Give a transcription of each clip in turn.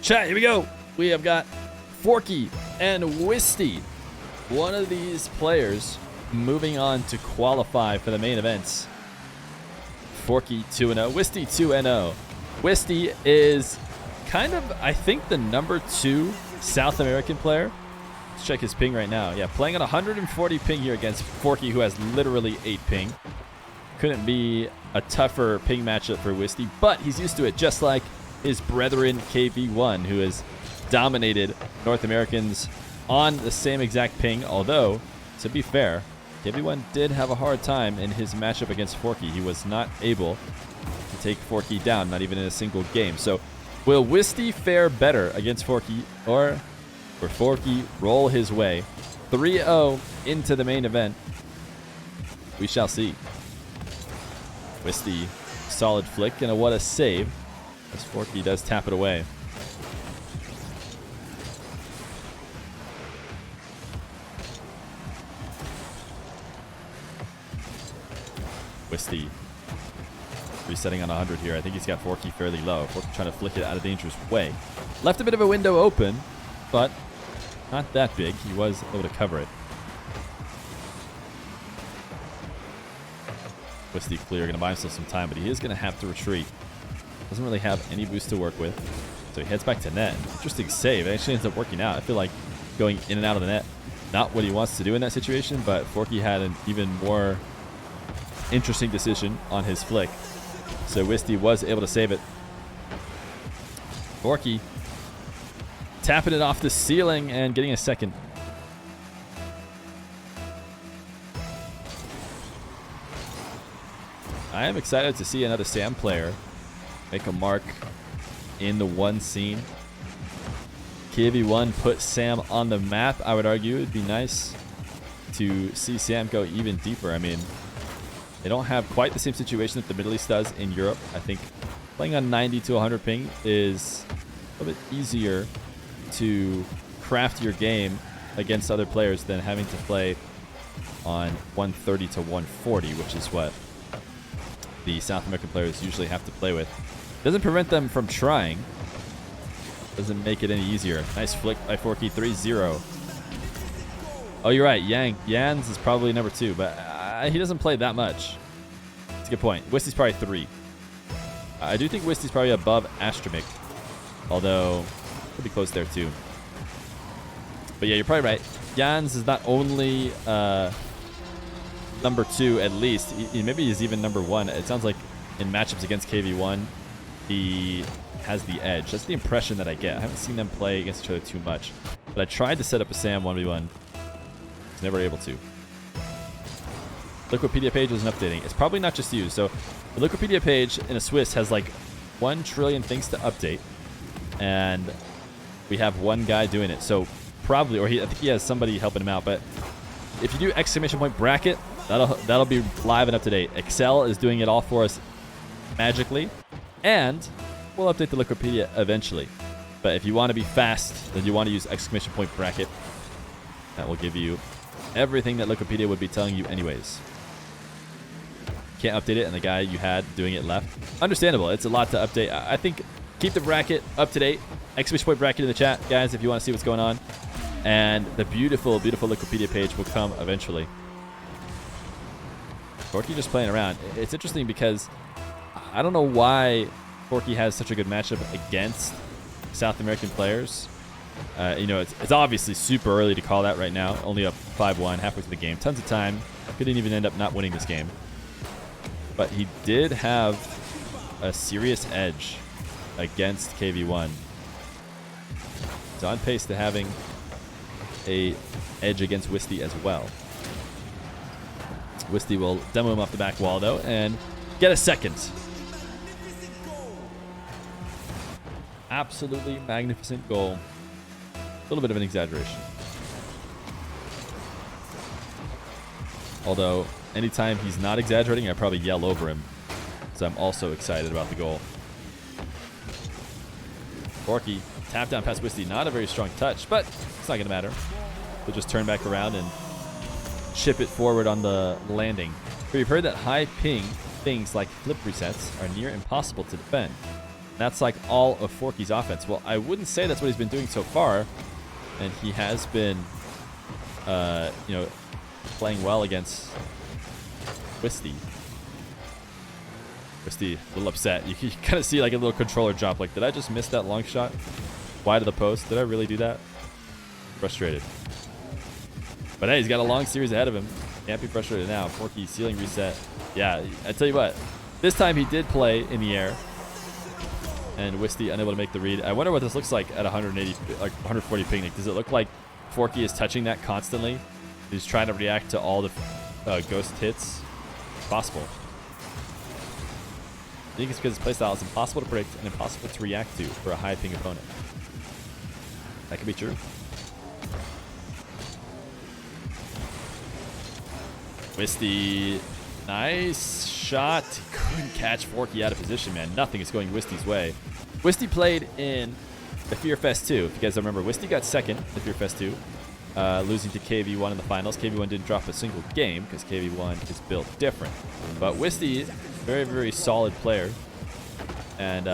Chat, here we go. We have got Forky and Wisty. One of these players moving on to qualify for the main events. Forky 2-0, Wisty 2-0. Wisty is kind of, I think, the number 2 South American player. Let's check his ping right now. Yeah, playing on 140 ping here against Forky, who has literally 8 ping. Couldn't be a tougher ping matchup for Wisty, but he's used to it, just like his brethren KV1, who has dominated North Americans on the same exact ping. Although, to be fair, KV1 did have a hard time in his matchup against Forky. He was not able to take Forky down, not even in a single game. So, will Wisty fare better against Forky, or will Forky roll his way 3-0 into the main event? We shall see. Wisty, solid flick, and what a save, as Forky does tap it away. Wisty resetting on 100 here. I think he's got Forky fairly low. Forky trying to flick it out of dangerous way. Left a bit of a window open, but not that big. He was able to cover it. Wisty clear, going to buy himself some time, but he is going to have to retreat. Doesn't really have any boost to work with, so he heads back to net. Interesting save. It actually ends up working out. I feel like going in and out of the net, not what he wants to do in that situation, but Forky had an even more interesting decision on his flick. So Wisty was able to save it. Forky tapping it off the ceiling and getting a second. I am excited to see another Sam player make a mark in the one scene. KV1 put Sam on the map. I would argue it'd be nice to see Sam go even deeper. I mean, they don't have quite the same situation that the Middle East does in Europe. I think playing on 90 to 100 ping is a little bit easier to craft your game against other players than having to play on 130 to 140, which is what the South American players usually have to play with. Doesn't prevent them from trying. Doesn't make it any easier. Nice flick by Forky, 3-0. Oh, you're right. Jans is probably number 2, but he doesn't play that much. That's a good point. Wisty's probably 3. I do think Wisty's probably above Astromik, although could be close there too. But yeah, you're probably right. Jans is not only number 2 at least. Maybe he's even number 1. It sounds like in matchups against KV1, he has the edge. That's the impression that I get. I haven't seen them play against each other too much, but I tried to set up a Sam 1v1. Was never able to. Wikipedia page wasn't updating. It's probably not just you. So the Wikipedia page in a Swiss has like 1 trillion things to update, and we have one guy doing it. So probably, or I think he has somebody helping him out. But if you do exclamation point bracket, that'll be live and up to date. Excel is doing it all for us magically, and we'll update the Wikipedia eventually. But if you want to be fast, then you want to use exclamation point bracket. That will give you everything that Wikipedia would be telling you anyways. Can't update it, and the guy you had doing it left. Understandable. It's a lot to update. I think keep the bracket up to date. Exclamation point bracket in the chat, guys, if you want to see what's going on. And the beautiful, beautiful Wikipedia page will come eventually. Forky just playing around. It's interesting because I don't know why Forky has such a good matchup against South American players. You know, it's obviously super early to call that right now. Only up 5-1, halfway through the game. Tons of time. Couldn't even end up not winning this game. But he did have a serious edge against KV1. He's on pace to having a edge against Wisty as well. Wisty will demo him off the back wall, though, and get a second. Absolutely magnificent goal. A little bit of an exaggeration. Although, anytime he's not exaggerating, I probably yell over him. So I'm also excited about the goal. Forky, tap down past Wisty. Not a very strong touch, but it's not going to matter. He'll just turn back around and chip it forward on the landing. We've heard that high ping things like flip resets are near impossible to defend. That's like all of Forky's offense. Well, I wouldn't say that's what he's been doing so far. And he has been, you know, playing well against Wisty. Wisty, a little upset. You kind of see like a little controller drop. Like, did I just miss that long shot? Wide of the post? Did I really do that? Frustrated. But hey, he's got a long series ahead of him. Can't be frustrated now. Forky, ceiling reset. Yeah, I tell you what. This time he did play in the air. And Wisty unable to make the read. I wonder what this looks like at 180, like 140 picnic. Does it look like Forky is touching that constantly? He's trying to react to all the ghost hits? Possible. I think it's because his playstyle is impossible to predict and impossible to react to for a high ping opponent. That could be true. Wisty, nice shot. He couldn't catch Forky out of position, man. Nothing is going Wisty's way. Wisty played in the Fear Fest 2. If you guys remember, Wisty got second in the Fear Fest 2, losing to KV1 in the finals. KV1 didn't drop a single game because KV1 is built different. But Wisty, very, very solid player. And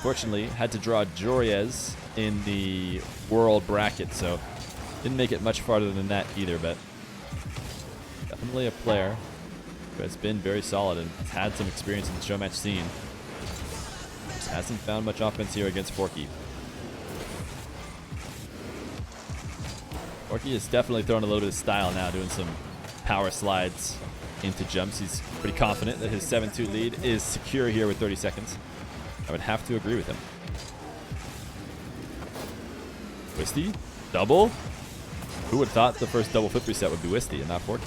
fortunately, had to draw Joriez in the world bracket. So didn't make it much farther than that either, but definitely a player who has been very solid and has had some experience in the show match scene. Just hasn't found much offense here against Forky. Forky is definitely throwing a little bit of style now, doing some power slides into jumps. He's pretty confident that his 7-2 lead is secure here with 30 seconds. I would have to agree with him. Wisty, double. Who would have thought the first double flip reset would be Wisty and not Forky?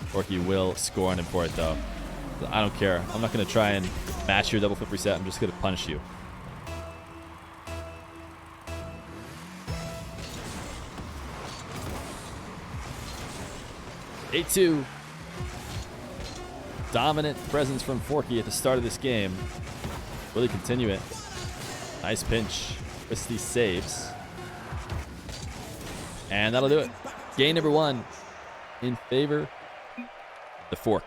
Forky will score on him for it, though. I don't care. I'm not going to try and match your double flip reset. I'm just going to punish you. A2. Dominant presence from Forky at the start of this game. Will he continue it? Nice pinch. Wisty saves. And that'll do it. Game number 1 in favor of the Fork.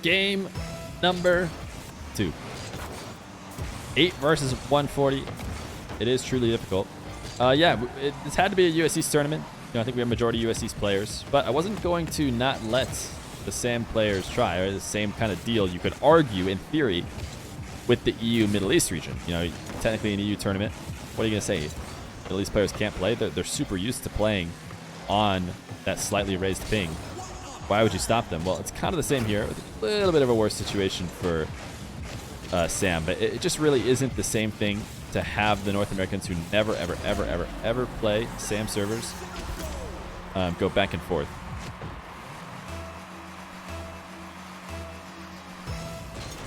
Game number 2. 8 versus 140. It is truly difficult. Yeah, it's had to be a USC's tournament. You know, I think we have majority USC's players, but I wasn't going to not let the SAM players try, or the same kind of deal you could argue in theory with the EU Middle East region. You know, technically an EU tournament. What are you going to say? Middle East players can't play? They're super used to playing on that slightly raised ping. Why would you stop them? Well, it's kind of the same here. A little bit of a worse situation for SAM, but it just really isn't the same thing to have the North Americans who never, ever, ever, ever, ever play SAM servers go back and forth.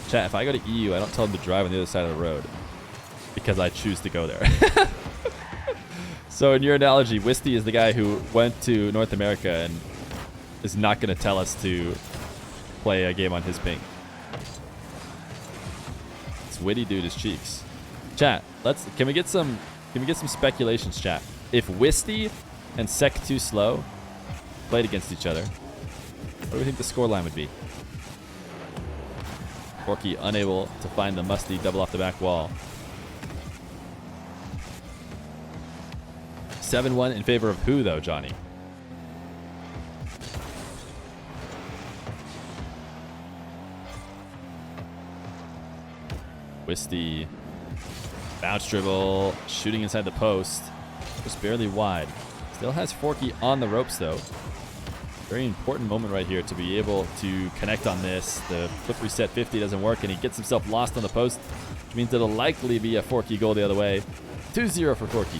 Chat, if I go to EU, I don't tell them to drive on the other side of the road because I choose to go there. So in your analogy, Wisty is the guy who went to North America and is not going to tell us to play a game on his ping. It's witty dude his cheeks. Chat, can we get some speculations, chat? If Wisty and Sec2 Slow played against each other, what do we think the scoreline would be? Forky unable to find the musty double off the back wall. 7-1 in favor of who, though, Johnny? Wisty. Bounce dribble. Shooting inside the post. Just barely wide. Still has Forky on the ropes, though. Very important moment right here to be able to connect on this. The flip reset 50 doesn't work, and he gets himself lost on the post, which means it'll likely be a Forky goal the other way. 2-0 for Forky.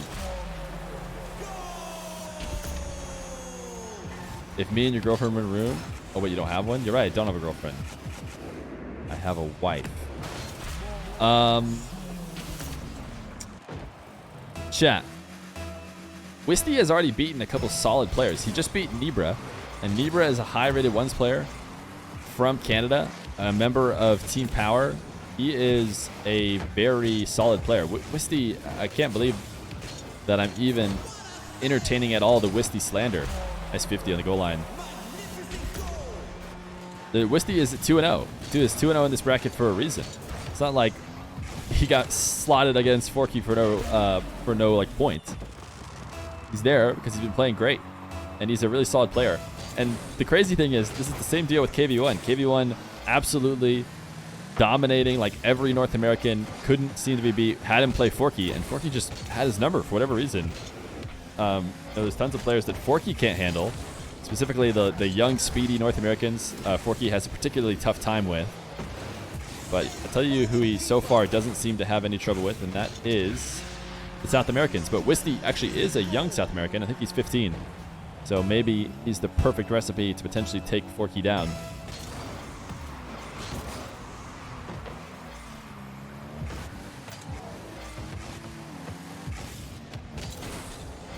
If me and your girlfriend were in a room... Oh, wait, you don't have one? You're right, I don't have a girlfriend. I have a wife. Chat. Wisty has already beaten a couple solid players. He just beat Nibra, and Nibra is a high-rated ones player from Canada, a member of Team Power. He is a very solid player. Wisty, I can't believe that I'm even entertaining at all the Wisty slander. Nice 50 on the goal line. Wisty is 2-0. Dude is 2-0 in this bracket for a reason. It's not like he got slotted against Forky for no like point. He's there because he's been playing great, and he's a really solid player. And the crazy thing is, this is the same deal with KV1. KV1 absolutely dominating, like every North American couldn't seem to be beat, had him play Forky, and Forky just had his number for whatever reason. There's tons of players that Forky can't handle, specifically the young, speedy North Americans. Forky has a particularly tough time with. But I'll tell you who he so far doesn't seem to have any trouble with, and that is the South Americans. But Wisty actually is a young South American. I think he's 15. So maybe he's the perfect recipe to potentially take Forky down.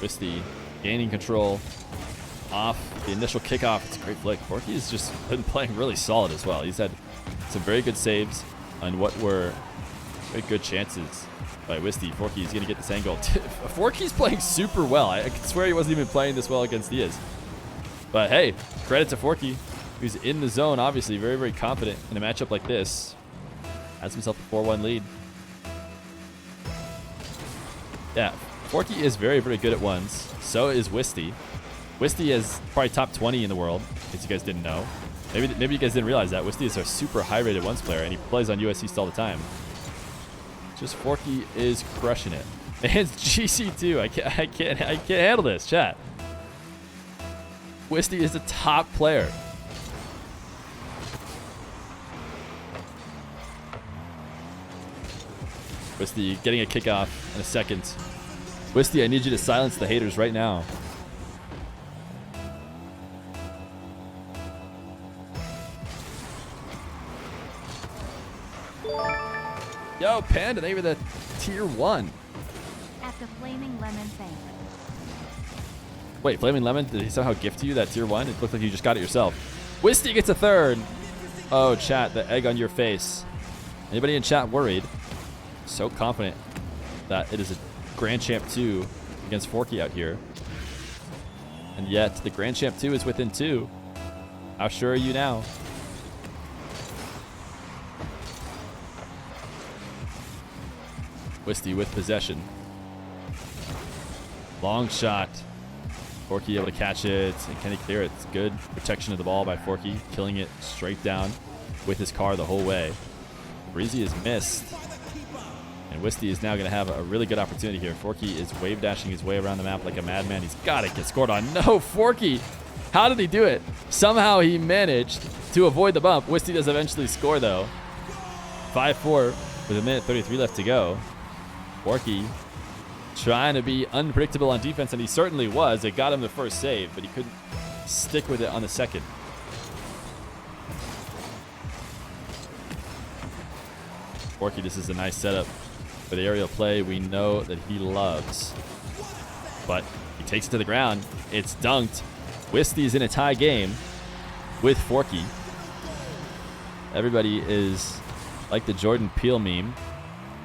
Wisty gaining control off the initial kickoff. It's a great flick. Forky's just been playing really solid as well. He's had some very good saves on what were very good chances by Wisty. Forky's going to get this angle. Forky's playing super well. I could swear he wasn't even playing this well against Diaz. But hey, credit to Forky, who's in the zone, obviously very, very confident in a matchup like this. Has himself a 4-1 lead. Yeah, Forky is very, very good at ones. So is Wisty. Wisty is probably top 20 in the world, in case you guys didn't know. Maybe you guys didn't realize that. Wisty is a super high-rated ones player, and he plays on US East all the time. Just Forky is crushing it. And it's GC2. I can't handle this, chat. Wisty is a top player. Wisty getting a kickoff in a second. Wisty, I need you to silence the haters right now. Yo, Panda, they were the tier 1. At the Flaming Lemon Bank. Wait, Flaming Lemon, did he somehow gift you that tier 1? It looked like you just got it yourself. Wisty gets a 3rd. Oh, chat, the egg on your face. Anybody in chat worried? So confident that it is a Grand Champ 2 against Forky out here. And yet, the Grand Champ 2 is within 2. How sure are you now? Wisty with possession. Long shot. Forky able to catch it. And can he clear it? It's good protection of the ball by Forky. Killing it straight down with his car the whole way. Breezy is missed. And Wisty is now going to have a really good opportunity here. Forky is wave dashing his way around the map like a madman. He's got to get scored on. No, Forky. How did he do it? Somehow he managed to avoid the bump. Wisty does eventually score, though. 5-4 with 1:33 left to go. Forky trying to be unpredictable on defense, and he certainly was. It got him the first save, but he couldn't stick with it on the second. Forky, this is a nice setup for the aerial play we know that he loves. But he takes it to the ground. It's dunked. Wisty's in a tie game with Forky. Everybody is like the Jordan Peele meme,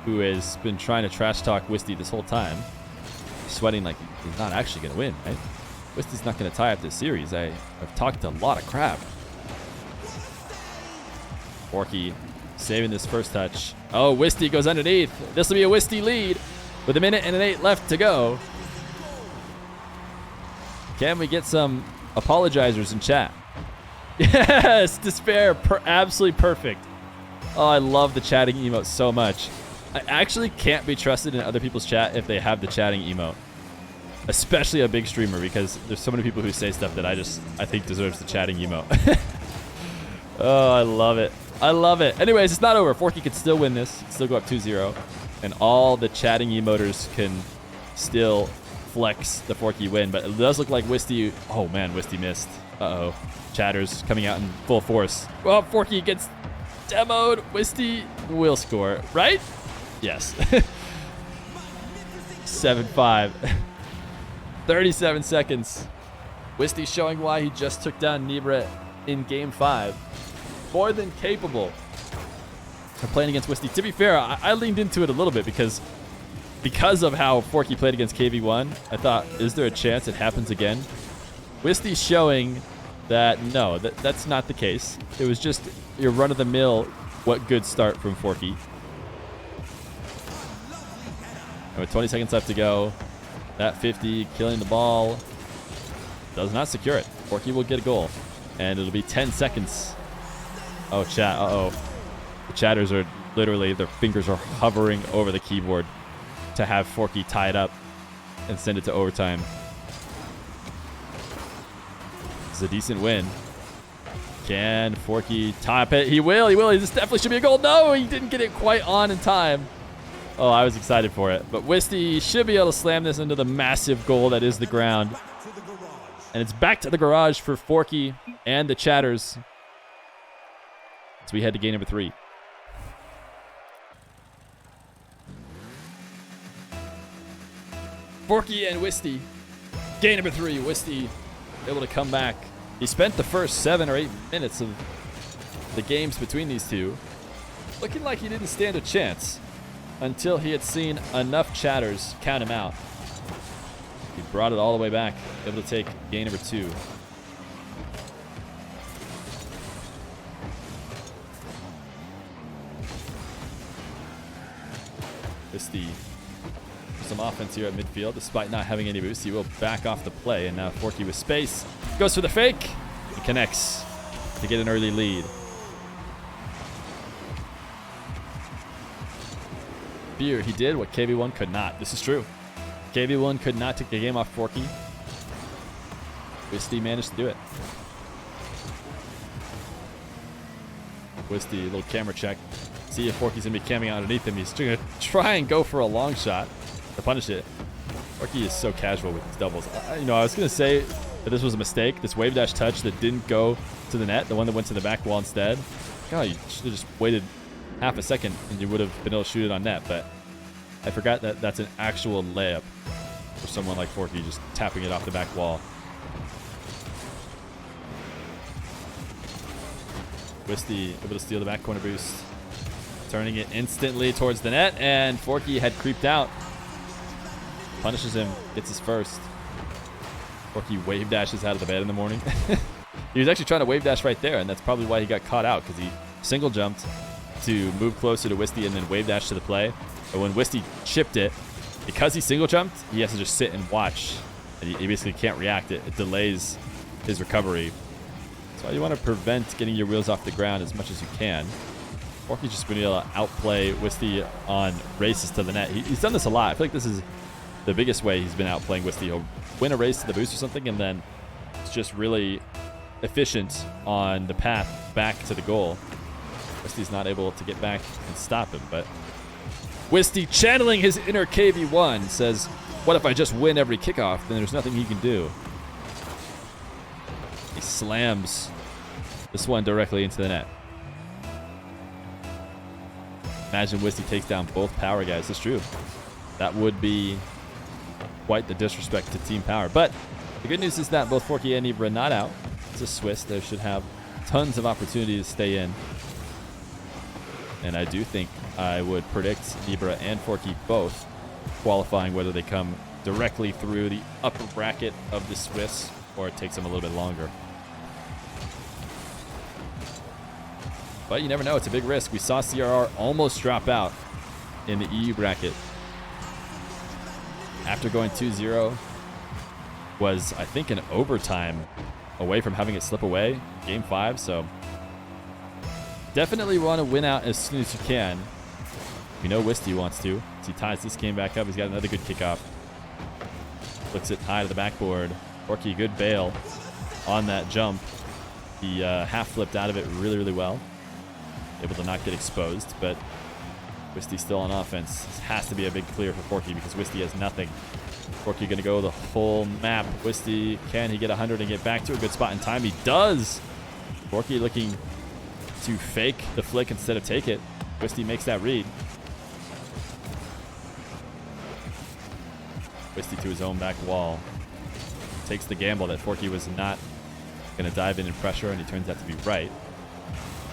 who has been trying to trash talk Wisty this whole time. Sweating like he's not actually going to win, right? Wisty's not going to tie up this series. I've talked a lot of crap. Forky saving this first touch. Oh, Wisty goes underneath. This will be a Wisty lead with 1:08 left to go. Can we get some apologizers in chat? Yes, Despair, absolutely perfect. Oh, I love the chatting emote so much. I actually can't be trusted in other people's chat if they have the chatting emote. Especially a big streamer, because there's so many people who say stuff that I think deserves the chatting emote. Oh, I love it. I love it. Anyways, it's not over. Forky could still win this. Still go up 2-0. And all the chatting emoters can still flex the Forky win. But it does look like Wisty... Oh, man, Wisty missed. Uh-oh. Chatters coming out in full force. Well, Forky gets demoed. Wisty will score, right? Yes. 7-5. 37 seconds. Wisty showing why he just took down Nibra in Game 5. More than capable of playing against Wisty. To be fair, I leaned into it a little bit because of how Forky played against KV1. I thought, is there a chance it happens again? Wisty's showing that no, that's not the case. It was just your run-of-the-mill, what good start from Forky. And with 20 seconds left to go, that 50 killing the ball does not secure it. Forky will get a goal, and it'll be 10 seconds. Oh, chat. Uh-oh. The chatters are literally, their fingers are hovering over the keyboard to have Forky tie it up and send it to overtime. It's a decent win. Can Forky top it? He will. This definitely should be a goal. No, he didn't get it quite on in time. Oh, I was excited for it. But Wisty should be able to slam this into the massive goal that is the ground. And it's back to the garage for Forky and the chatters. So we head to game number 3. Forky and Wisty. Game number 3. Wisty able to come back. He spent the first 7 or 8 minutes of the games between these two looking like he didn't stand a chance until he had seen enough chatters count him out. He brought it all the way back, able to take game number 2. Wisty some offense here at midfield. Despite not having any boost, he will back off the play. And now Forky with space goes for the fake. He connects to get an early lead. Feer, he did what KV1 could not. This is true. KV1 could not take the game off Forky. Wisty managed to do it. Wisty, a little camera check. See if Forky's going to be camming out underneath him. He's going to try and go for a long shot to punish it. Forky is so casual with his doubles. I was going to say that this was a mistake. This wave dash touch that didn't go to the net, the one that went to the back wall instead. God, you should have just waited half a second and you would have been able to shoot it on net. But I forgot that that's an actual layup for someone like Forky, just tapping it off the back wall. Wisty able to steal the back corner boost, turning it instantly towards the net, and Forky had creeped out. Punishes him, gets his first. Forky wave dashes out of the bed in the morning. He was actually trying to wave dash right there, and that's probably why he got caught out, because he single jumped to move closer to Wisty and then wave dash to the play. But when Wisty chipped it, because he single jumped, he has to just sit and watch. And he basically can't react. It delays his recovery. So you want to prevent getting your wheels off the ground as much as you can. Forky's just been able to outplay Wisty on races to the net. He's done this a lot. I feel like this is the biggest way he's been outplaying Wisty. He'll win a race to the boost or something, and then it's just really efficient on the path back to the goal. Wisty's not able to get back and stop him, but Wisty, channeling his inner KV1, says, what if I just win every kickoff? Then there's nothing he can do. He slams this one directly into the net. Imagine Wisty takes down both power guys. That's true. That would be quite the disrespect to team power. But the good news is that both Forky and Ibra not out. It's a Swiss. They should have tons of opportunity to stay in. And I do think I would predict Ibra and Forky both qualifying, whether they come directly through the upper bracket of the Swiss or it takes them a little bit longer. But you never know. It's a big risk. We saw CRR almost drop out in the EU bracket. After going 2-0, was, I think, an overtime away from having it slip away. Game 5, so definitely want to win out as soon as you can. We know Wisty wants to. As he ties this game back up, he's got another good kickoff. Flicks it high to the backboard. Forky, good bail on that jump. He half flipped out of it really, really well. Able to not get exposed, but Wisty still on offense. This has to be a big clear for Forky because Wisty has nothing. Forky going to go the full map. Wisty, can he get 100 and get back to a good spot in time? He does. Forky looking to fake the flick instead of take it. Wisty makes that read. Wisty to his own back wall. Takes the gamble that Forky was not going to dive in and pressure, and he turns out to be right.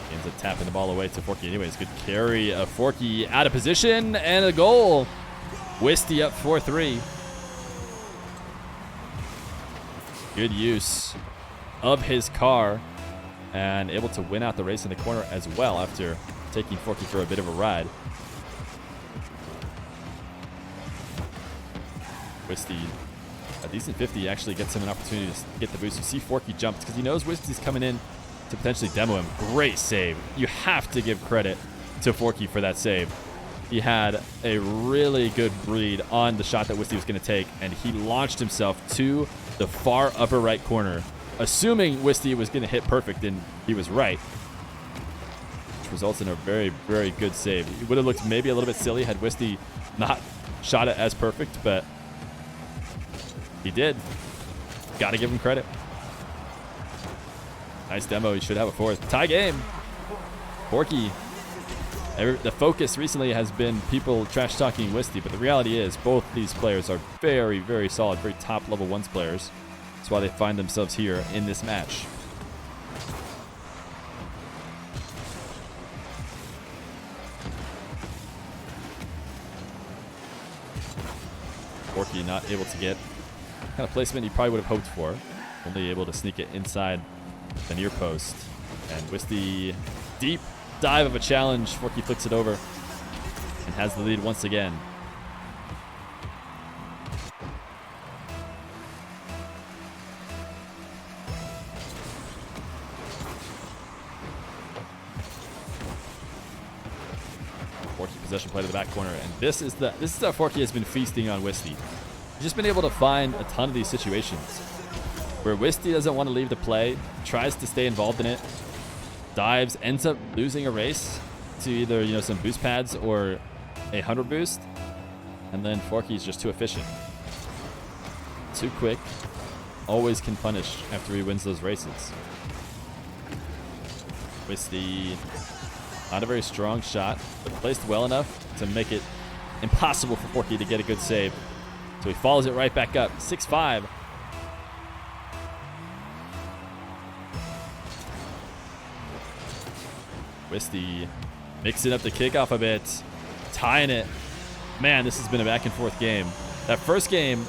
He ends up tapping the ball away to Forky anyways. Good carry of Forky out of position, and a goal. Wisty up 4-3. Good use of his car and able to win out the race in the corner as well after taking Forky for a bit of a ride. Wisty, a decent 50 actually gets him an opportunity to get the boost. You see Forky jumps because he knows Wisty's coming in to potentially demo him. Great save. You have to give credit to Forky for that save. He had a really good read on the shot that Wisty was going to take, and he launched himself to the far upper right corner, assuming Wisty was going to hit perfect, and he was right, which results in a very, very good save. It would have looked maybe a little bit silly had Wisty not shot it as perfect, but he did. Got to give him credit. Nice demo. He should have a fourth. Tie game. Forky. The focus recently has been people trash talking Wisty, but the reality is both these players are very, very solid, very top level ones players. That's why they find themselves here in this match. Forky not able to get kind of placement he probably would have hoped for. Only able to sneak it inside the near post. And Wisty, deep dive of a challenge. Forky flicks it over and has the lead once again. Forky possession play to the back corner, and this is how Forky has been feasting on Wisty. He's just been able to find a ton of these situations where Wisty doesn't want to leave the play, tries to stay involved in it, dives, ends up losing a race to either some boost pads or a 100 boost, and then Forky is just too efficient, too quick, always can punish after he wins those races. Wisty, not a very strong shot, but placed well enough to make it impossible for Forky to get a good save. So he follows it right back up. 6-5. Wisty mixing up the kickoff a bit, tying it. Man, this has been a back and forth game. That first game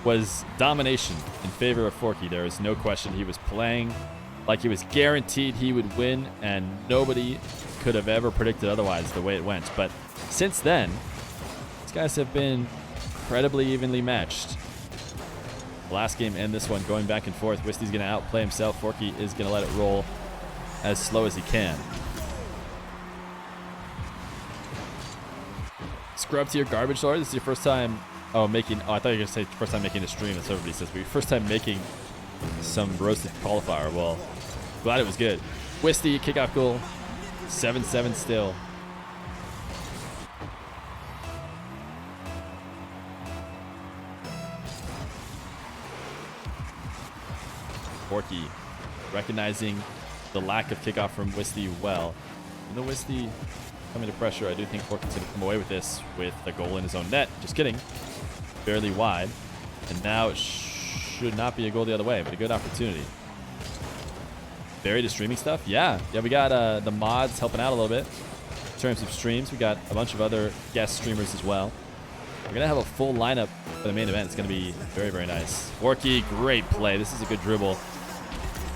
was domination in favor of Forky. There is no question. He was playing like he was guaranteed he would win, and nobody could have ever predicted otherwise the way it went. But since then, these guys have been incredibly evenly matched. The last game and this one going back and forth. Wisty's going to outplay himself. Forky is going to let it roll as slow as he can. Scrub to your garbage lord. This is your first time making... Oh, I thought you were going to say first time making a stream. That's what everybody says. But your first time making some roasted qualifier. Well, glad it was good. Wisty, kickoff goal. 7-7 still. Forky recognizing the lack of kickoff from Wisty well. And the Wisty coming to pressure, I do think Forky's going to come away with this with the goal in his own net. Just kidding. Barely wide. And now it should not be a goal the other way, but a good opportunity. Buried to streaming stuff? Yeah, we got the mods helping out a little bit. In terms of streams, we got a bunch of other guest streamers as well. We're going to have a full lineup for the main event. It's going to be very, very nice. Forky, great play. This is a good dribble.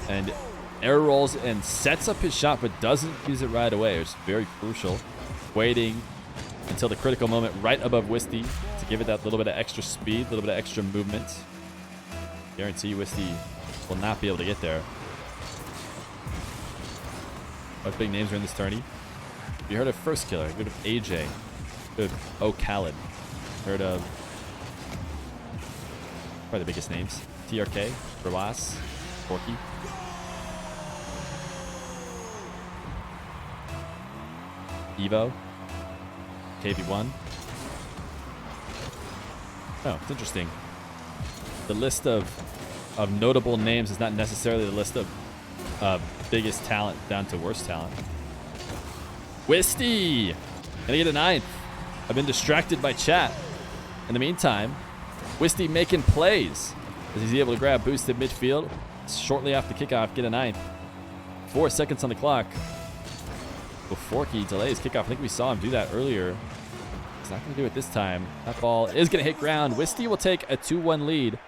And air rolls and sets up his shot, but doesn't use it right away. It's very crucial. Waiting until the critical moment right above Wisty to give it that little bit of extra speed, a little bit of extra movement. Guarantee Wisty will not be able to get there. What big names are in this tourney? You heard of First Killer, heard of AJ, heard of O'Khaled, heard of probably the biggest names. TRK, Rawas, Forky. Evo, KB1. Oh, it's interesting. The list of notable names is not necessarily the list of biggest talent down to worst talent. Wisty! Gonna get a 9th. I've been distracted by chat. In the meantime, Wisty making plays as he's able to grab boosted midfield shortly after kickoff, get a 9th. 4 seconds on the clock before Forky delays kickoff. I think we saw him do that earlier. He's not going to do it this time. That ball is going to hit ground. Wisty will take a 2-1 lead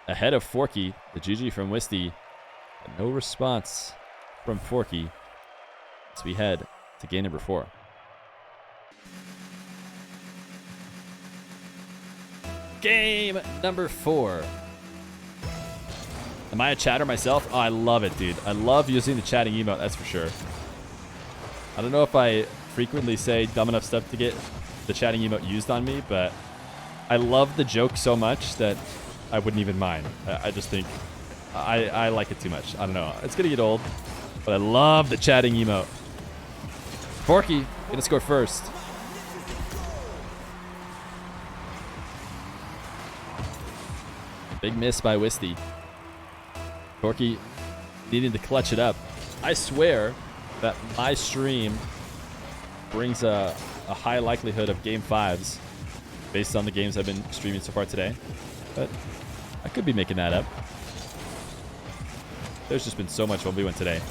ahead of Forky. The GG from Wisty. No response from Forky as we head to game number 4. Game number 4. Am I a chatter myself? Oh, I love it, dude. I love using the chatting emote, that's for sure. I don't know if I frequently say dumb enough stuff to get the chatting emote used on me, but I love the joke so much that I wouldn't even mind. I just think I like it too much. I don't know. It's going to get old, but I love the chatting emote. Forky, gonna score first. Big miss by Wisty. Forky needing to clutch it up. I swear that my stream brings a high likelihood of game 5s based on the games I've been streaming so far today. But I could be making that up. There's just been so much 1v1 today.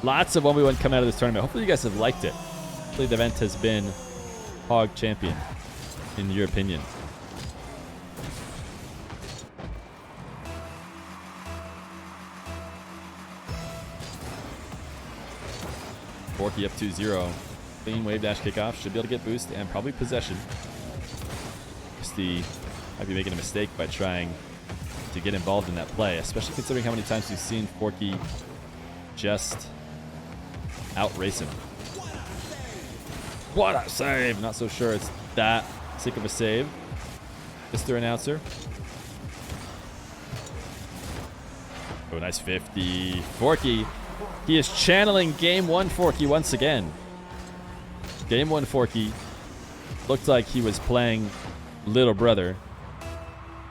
Lots of 1v1 coming out of this tournament. Hopefully you guys have liked it. Hopefully the event has been hog champion, in your opinion. Forky up 2-0. Clean wave dash kickoff. Should be able to get boost and probably possession. Wisty might be making a mistake by trying to get involved in that play, especially considering how many times we've seen Forky just outrace him. What a save! Not so sure it's that sick of a save, Mr. Announcer. Oh, nice 50. Forky. He is channeling Game 1 Forky once again. Game 1 Forky looked like he was playing Little Brother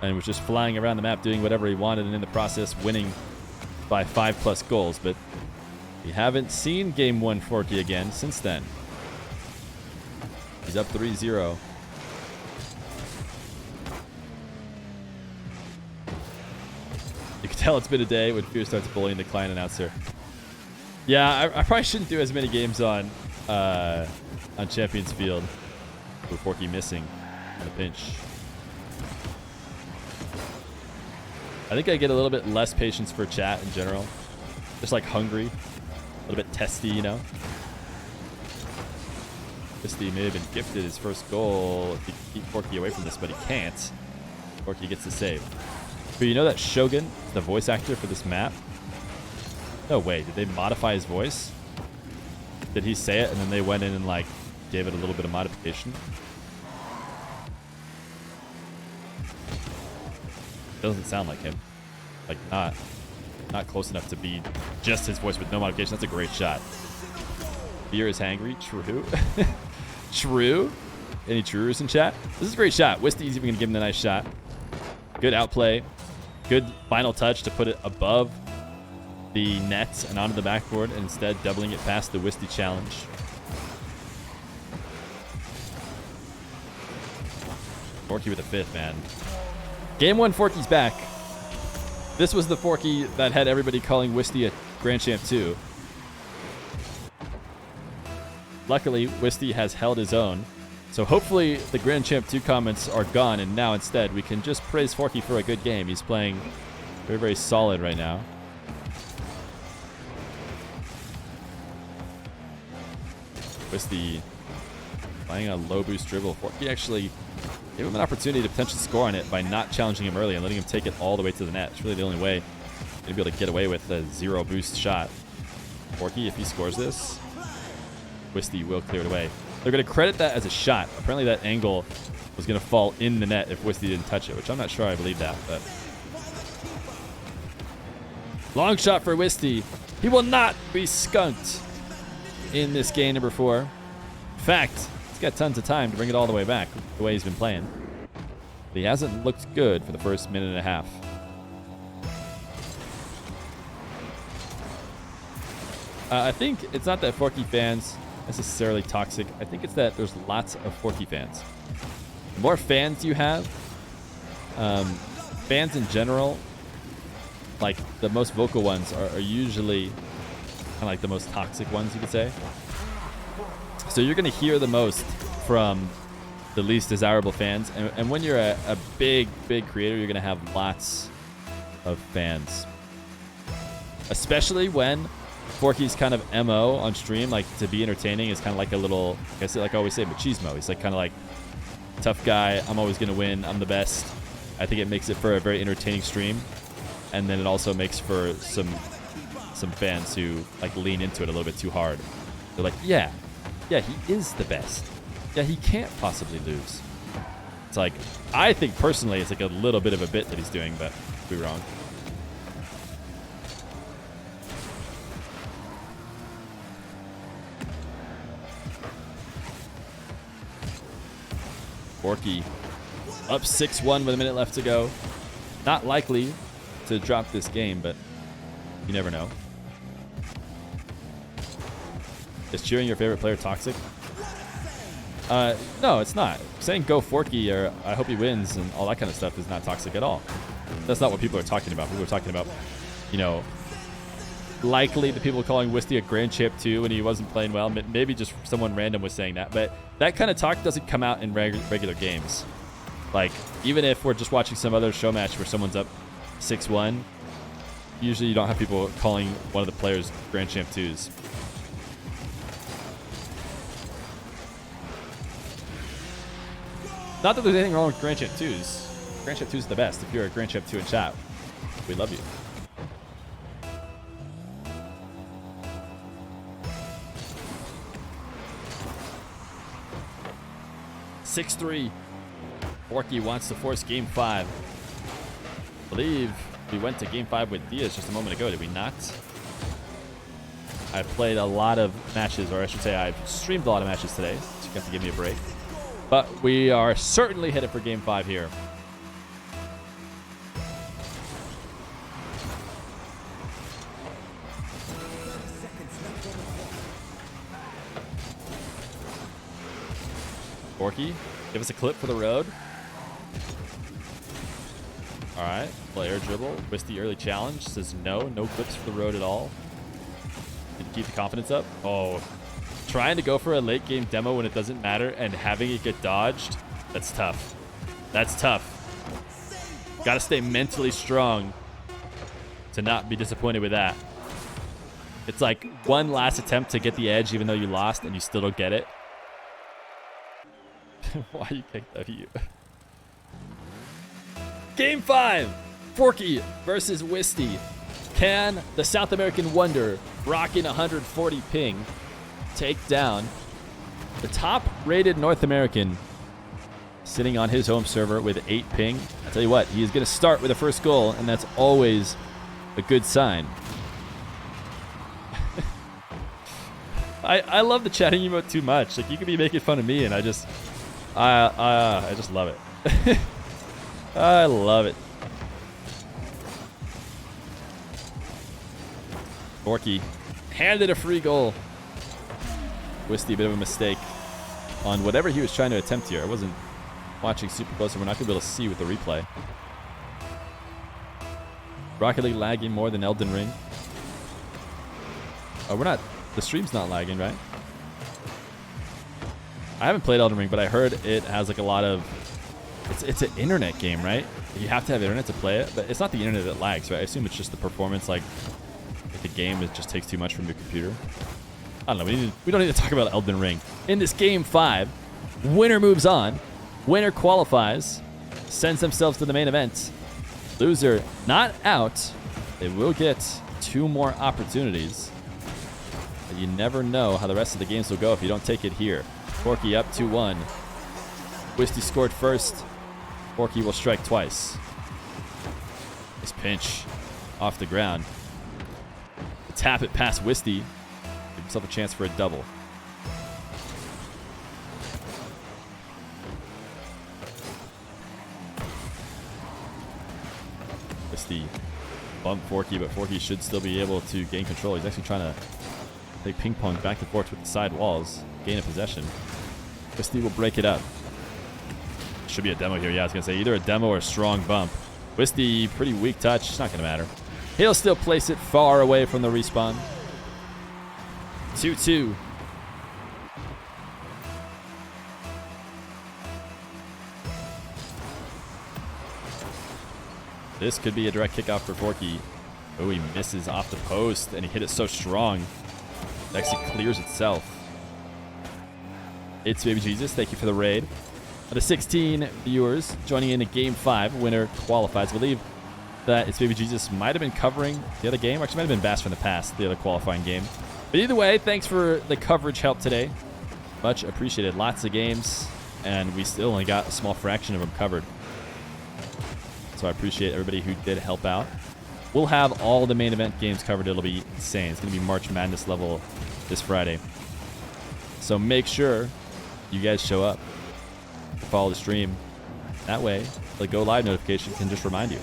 and was just flying around the map doing whatever he wanted and in the process winning by 5+ goals. But we haven't seen Game 1 Forky again since then. He's up 3-0. You can tell it's been a day when Feer starts bullying the client announcer. Yeah, I probably shouldn't do as many games on Champions Field with Forky missing on a pinch. I think I get a little bit less patience for chat in general. Just like hungry, a little bit testy, you know. Wisty may have been gifted his first goal if he can keep Forky away from this, but he can't. Forky gets the save. But you know that Shogun, the voice actor for this map? No way. Did they modify his voice? Did he say it and then they went in and like gave it a little bit of modification? Doesn't sound like him. Like not close enough to be just his voice with no modification. That's a great shot. Feer is hangry. True. True. Any truers in chat? This is a great shot. Wisty's even gonna give him the nice shot. Good outplay. Good final touch to put it above the net and onto the backboard, and instead doubling it past the Wisty challenge. Forky with a 5th, man. Game 1 Forky's back. This was the Forky that had everybody calling Wisty a Grand Champ 2. Luckily, Wisty has held his own. So hopefully the Grand Champ 2 comments are gone, and now instead we can just praise Forky for a good game. He's playing very, very solid right now. Wisty playing a low boost dribble. Forky actually gave him an opportunity to potentially score on it by not challenging him early and letting him take it all the way to the net. It's really the only way to be able to get away with a 0 boost shot. Forky, if he scores this, Wisty will clear it away. They're going to credit that as a shot. Apparently that angle was going to fall in the net if Wisty didn't touch it, which I'm not sure I believe that. But long shot for Wisty. He will not be skunked in this game number 4. In fact, he's got tons of time to bring it all the way back the way he's been playing. But he hasn't looked good for the first minute and a half. I think it's not that Forky fans necessarily toxic. I think it's that there's lots of Forky fans. The more fans you have, fans in general, like the most vocal ones are usually kind of like the most toxic ones, you could say. So you're going to hear the most from the least desirable fans. And when you're a big, big creator, you're going to have lots of fans. especially when Forky's kind of MO on stream, like to be entertaining, is kind of like a little, like I always say, machismo. He's like kind of like tough guy. I'm always gonna win. I'm the best. I think it makes it for a very entertaining stream, and then it also makes for some fans who like lean into it a little bit too hard. They're like, yeah, he is the best. Yeah, he can't possibly lose. It's like, I think personally it's like a little bit of a bit that he's doing, but could be wrong. Forky up 6-1 with a minute left to go. Not likely to drop this game, but you never know. Is cheering your favorite player toxic? No, it's not. Saying go Forky or I hope he wins and all that kind of stuff is not toxic at all. That's not what people are talking about. People are talking about, you know, likely the people calling Wisty a Grand Champ 2 when he wasn't playing well. Maybe just someone random was saying that. But that kind of talk doesn't come out in regular games. Like, even if we're just watching some other show match where someone's up 6-1, usually you don't have people calling one of the players Grand Champ 2s. Not that there's anything wrong with Grand Champ 2s. Grand Champ 2 is the best. If you're a Grand Champ 2 in chat, we love you. (6-3). Forky wants to force Game 5. I believe we went to Game 5 with Diaz just a moment ago, did we not? I've played a lot of matches, or I should say I've streamed a lot of matches today, so you got to give me a break. But we are certainly headed for Game 5 here. Forky, give us a clip for the road. All right, player dribble. Wisty early challenge says no clips for the road at all. Did you keep the confidence up? Oh, trying to go for a late game demo when it doesn't matter and having it get dodged, that's tough. That's tough. Got to stay mentally strong to not be disappointed with that. It's like one last attempt to get the edge even though you lost and you still don't get it. Why you kicked W? Game 5, Forky versus Wisty. Can the South American wonder, rocking 140 ping, take down the top-rated North American sitting on his home server with 8 ping? I tell you what, he is going to start with a first goal, and that's always a good sign. I love the chatting emote too much. Like, you could be making fun of me, and I just love it. I love it. Forky handed a free goal. Wisty, a bit of a mistake on whatever he was trying to attempt here. I wasn't watching super close, and we're not going to be able to see with the replay. Rocket League lagging more than Elden Ring. Oh, we're not. The stream's not lagging, right? I haven't played Elden Ring, but I heard it has like a lot of... It's an internet game, right? You have to have internet to play it, but it's not the internet that lags, right? I assume it's just the performance, like the game, it just takes too much from your computer. I don't know. We don't need to talk about Elden Ring. In this Game 5, winner moves on. Winner qualifies. Sends themselves to the main event. Loser not out. They will get 2 more opportunities. But you never know how the rest of the games will go if you don't take it here. Forky up 2-1. Wisty scored first. Forky will strike twice. Nice pinch off the ground. Tap it past Wisty. Give himself a chance for a double. Wisty bump Forky, but Forky should still be able to gain control. He's actually trying to play ping pong back and forth with the side walls. Gain a possession. Wisty will break it up. Should be a demo here. Yeah, I was going to say either a demo or a strong bump. Wisty, pretty weak touch. It's not going to matter. He'll still place it far away from the respawn. 2-2. This could be a direct kickoff for Forky. Oh, he misses off the post, and he hit it so strong. It actually clears itself. It's Baby Jesus. Thank you for the raid. The 16 viewers joining in Game 5. Winner qualifies. I believe that It's Baby Jesus might have been covering the other game. Actually, might have been Bass from the past, the other qualifying game. But either way, thanks for the coverage help today. Much appreciated. Lots of games, and we still only got a small fraction of them covered. So I appreciate everybody who did help out. We'll have all the main event games covered. It'll be insane. It's going to be March Madness level this Friday. So make sure you guys show up. Follow the stream. That way, the Go Live notification can just remind you.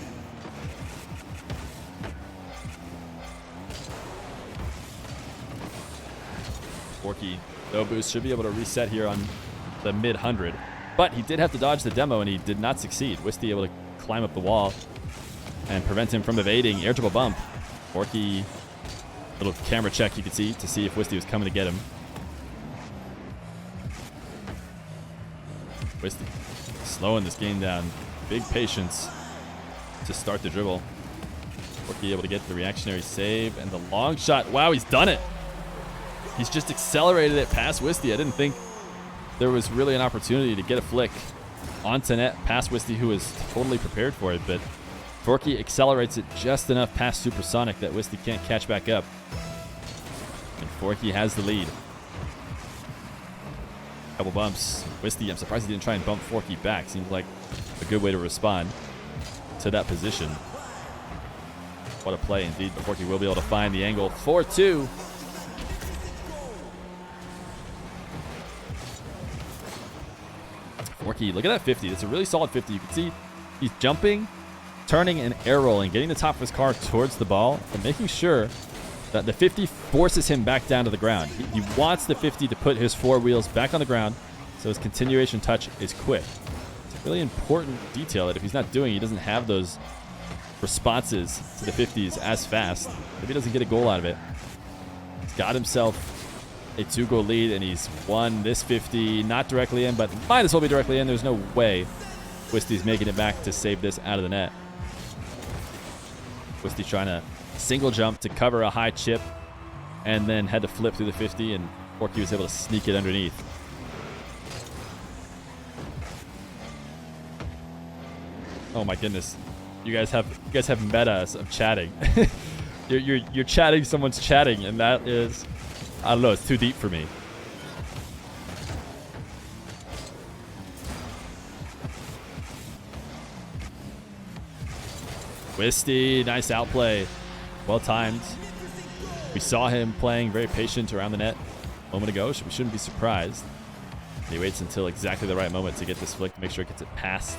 Forky, no boost, should be able to reset here on the mid 100. But he did have to dodge the demo, and he did not succeed. Wisty able to climb up the wall and prevent him from evading. Air triple bump. Forky, little camera check you could see to see if Wisty was coming to get him. Wisty slowing this game down. Big patience to start the dribble. Forky able to get the reactionary save and the long shot. Wow, he's done it. He's just accelerated it past Wisty. I didn't think there was really an opportunity to get a flick onto net past Wisty, who was totally prepared for it, but Forky accelerates it just enough past Supersonic that Wisty can't catch back up. And Forky has the lead. Couple bumps. Wisty, I'm surprised he didn't try and bump Forky back. Seems like a good way to respond to that position. What a play indeed, but Forky will be able to find the angle. 4-2. Forky, look at that 50. It's a really solid 50. You can see he's jumping, turning, and air rolling, getting the top of his car towards the ball, and making sure that the 50 forces him back down to the ground. He wants the 50 to put his four wheels back on the ground, so his continuation touch is quick. It's a really important detail that if he's not doing, he doesn't have those responses to the 50s as fast. If he doesn't get a goal out of it, he's got himself a 2-goal lead, and he's won this 50, not directly in, but might as well be directly in. There's no way Wisty's making it back to save this out of the net. Wisty trying to single jump to cover a high chip, and then had to flip through the 50, and Forky was able to sneak it underneath. Oh my goodness. You guys have metas of chatting. you're chatting, someone's chatting, and that is, I don't know, it's too deep for me. Wisty, nice outplay. Well timed. We saw him playing very patient around the net a moment ago, so we shouldn't be surprised. He waits until exactly the right moment to get this flick, to make sure it gets it past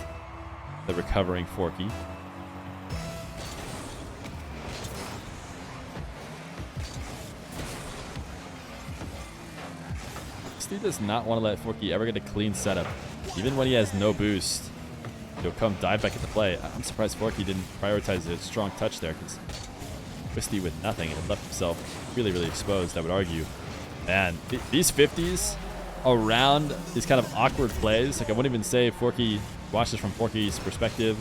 the recovering Forky. Wisty does not want to let Forky ever get a clean setup. Even when he has no boost, he'll come dive back into play. I'm surprised Forky didn't prioritize a strong touch there, because Wisty with nothing and left himself really, really exposed, I would argue. Man, these 50s around these kind of awkward plays, like I wouldn't even say Forky, watch this from Forky's perspective.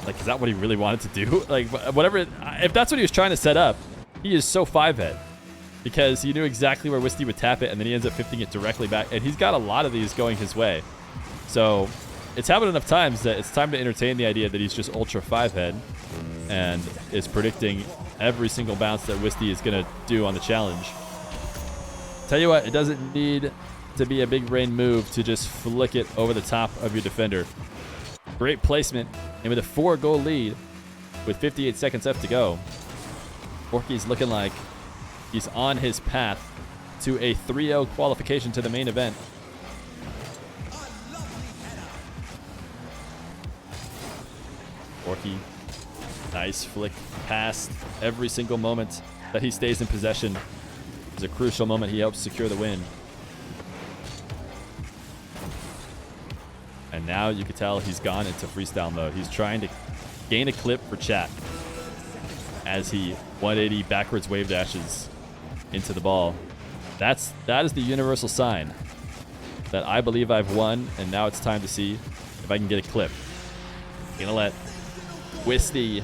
Like, is that what he really wanted to do? Like, whatever, if that's what he was trying to set up, he is so 5-head. Because he knew exactly where Wisty would tap it, and then he ends up 50ing it directly back. And he's got a lot of these going his way. So it's happened enough times that it's time to entertain the idea that he's just ultra 5-head and is predicting every single bounce that Wisty is going to do on the challenge. Tell you what, it doesn't need to be a big brain move to just flick it over the top of your defender. Great placement, and with a 4-goal lead with 58 seconds left to go, Forky's looking like he's on his path to a 3-0 qualification to the main event. Forky, nice flick past. Every single moment that he stays in possession is a crucial moment. He helps secure the win. And now you can tell he's gone into freestyle mode. He's trying to gain a clip for chat as he 180 backwards wave dashes into the ball. That is the universal sign that I believe I've won, and now it's time to see if I can get a clip. Gonna let Wisty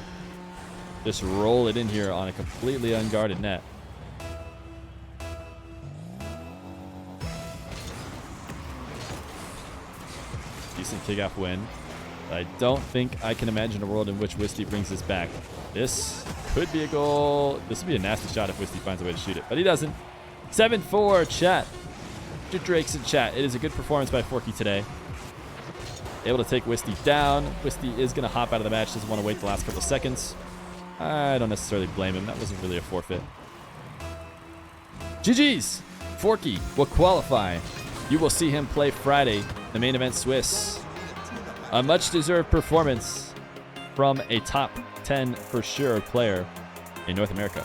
just roll it in here on a completely unguarded net. Decent kickoff win. I don't think I can imagine a world in which Wisty brings this back. This could be a goal. This would be a nasty shot if Wisty finds a way to shoot it, but he doesn't. 7-4, chat. To Drake's in chat. It is a good performance by Forky today. Able to take Wisty down. Wisty is going to hop out of the match. Doesn't want to wait the last couple seconds. I don't necessarily blame him. That wasn't really a forfeit. GG's. Forky will qualify. You will see him play Friday, the main event Swiss. A much-deserved performance from a top 10 for sure player in North America.